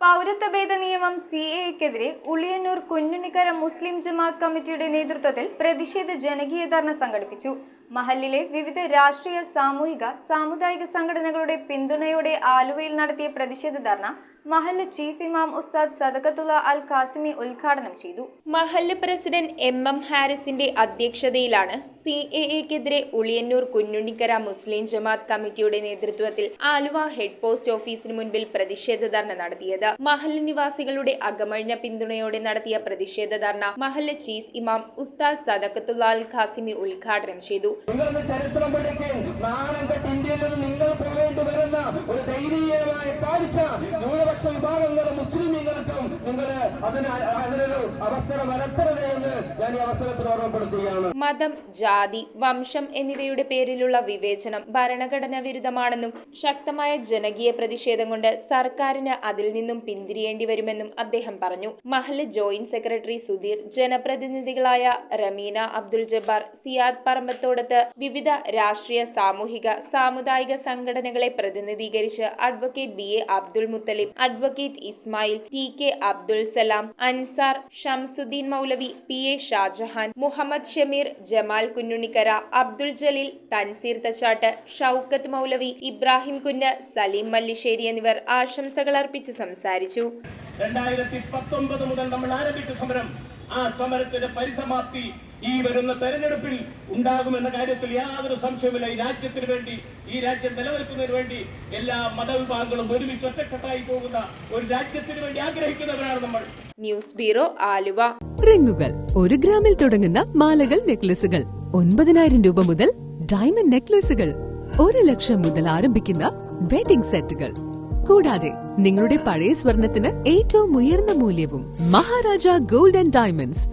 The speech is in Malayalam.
പൗരത്വ ഭേദ നിയമം സിഎഎക്കെതിരെ ഉളിയന്നൂർ കുഞ്ഞുണ്ണിക്കര മുസ്ലിം ജമാഅത്ത് കമ്മിറ്റിയുടെ നേതൃത്വത്തിൽ പ്രതിഷേധ ജനകീയ ധർണ സംഘടിപ്പിച്ചു. മഹല്ലിലെ വിവിധ രാഷ്ട്രീയ, സാമൂഹിക, സാമുദായിക സംഘടനകളുടെ പിന്തുണയോടെ ആലുവയിൽ നടത്തിയ പ്രതിഷേധ ധർണ മഹല്ല് ചീഫ് ഇമാം ഉസ്താദ് സദഖത്തുള്ള അൽ ഖാസിമി ഉദ്ഘാടനം ചെയ്തു. മഹല്ല് പ്രസിഡന്റ് എം ഹാരിസിന്റെ അധ്യക്ഷതയിലാണ് സിഎഎക്കെതിരെ ഉളിയന്നൂർ കുഞ്ഞുണ്ണിക്കര മുസ്ലിം ജമാഅത്ത് കമ്മിറ്റിയുടെ നേതൃത്വത്തിൽ ആലുവ ഹെഡ് പോസ്റ്റ് ഓഫീസിന് മുൻപിൽ പ്രതിഷേധ ധർണ നടത്തിയത്. മഹല്ല് നിവാസികളുടെ അകമഴിഞ്ഞ പിന്തുണയോടെ നടത്തിയ പ്രതിഷേധ ധർണ മഹല്ല് ചീഫ് ഇമാം ഉസ്താദ് സദഖത്തുള്ള അൽ ഖാസിമി ഉദ്ഘാടനം ചെയ്തു. ചരിത്രം പഠിക്കാൻ നാണം കെട്ട് ഇന്ത്യയിൽ നിന്ന് നിങ്ങൾ പോകേണ്ടി വരുന്ന ഒരു ദയനീയമായ കാഴ്ച ന്യൂനപക്ഷ വിഭാഗങ്ങളും മുസ്ലിമീങ്ങൾക്കും നിങ്ങൾ അതിനൊരു അവസരം വരത്തരുത് എന്ന് ഞാൻ ഈ അവസരത്തിൽ ഓർമ്മപ്പെടുത്തുകയാണ്. മതം, ജാതി, വംശം എന്നിവയുടെ പേരിലുള്ള വിവേചനം ഭരണഘടനാ വിരുദ്ധമാണെന്നും ശക്തമായ ജനകീയ പ്രതിഷേധം കൊണ്ട് സർക്കാരിന് അതിൽ നിന്നും പിന്തിരിയേണ്ടി വരുമെന്നും അദ്ദേഹം പറഞ്ഞു. മഹല്ല് ജോയിന്റ് സെക്രട്ടറി സുധീർ, ജനപ്രതിനിധികളായ റമീന അബ്ദുൽ ജബ്ബാർ, സിയാദ് പറമ്പത്തോടത്ത്, വിവിധ രാഷ്ട്രീയ, സാമൂഹിക, സാമുദായിക സംഘടനകളെ പ്രതിനിധീകരിച്ച് advocate B A Abdul Muthalib, advocate Ismail, T K Abdul Salam, Ansar, Shamsuddin Moulavi, P A Shajahan, Muhammad Shameer, Jamal Kunjunnikkara, Abdul Jaleel, Tanseer Thachattu, Shoukath Moulavi, Ibrahim Kunju, Saleem Mallissery എന്നിവർ ആശംസകൾ അർപ്പിച്ച് സംസാരിച്ചു. 2019 മുതൽ നമ്മൾ ആരംഭിച്ച സമരം, ആ സമരത്തിന്റെ പരിസമാപ്തി ഈ വരുന്ന തെരഞ്ഞെടുപ്പിൽ ഉണ്ടാകുമെന്ന കാര്യത്തിൽ യാതൊരു സംശയവുമില്ല. ഈ രാജ്യത്തിന് വേണ്ടി, ഈ രാജ്യം നിലനിൽക്കുന്നതിന് വേണ്ടി എല്ലാ മതവിഭാഗങ്ങളും ഒരുമിച്ച് ഒറ്റക്കെട്ടായി പോകുന്ന ഒരു രാജ്യത്തിന് വേണ്ടി ആഗ്രഹിക്കുന്നവരാണ് നമ്മൾ. News bureau, Aluva. റിങ്ങുകൾ 1 ഗ്രാമിൽ തുടങ്ങുന്ന മാലകൾ, നെക്ലസുകൾ 9,000 രൂപ മുതൽ ഡയമണ്ട് നെക്ലസുകൾ 1 ലക്ഷം മുതൽ ആരംഭിക്കുന്ന വെഡിംഗ് സെറ്റുകൾ, കൂടാതെ നിങ്ങളുടെ പഴയ സ്വർണത്തിന് ഏറ്റവും ഉയർന്ന മൂല്യവും. Maharaja gold and diamonds,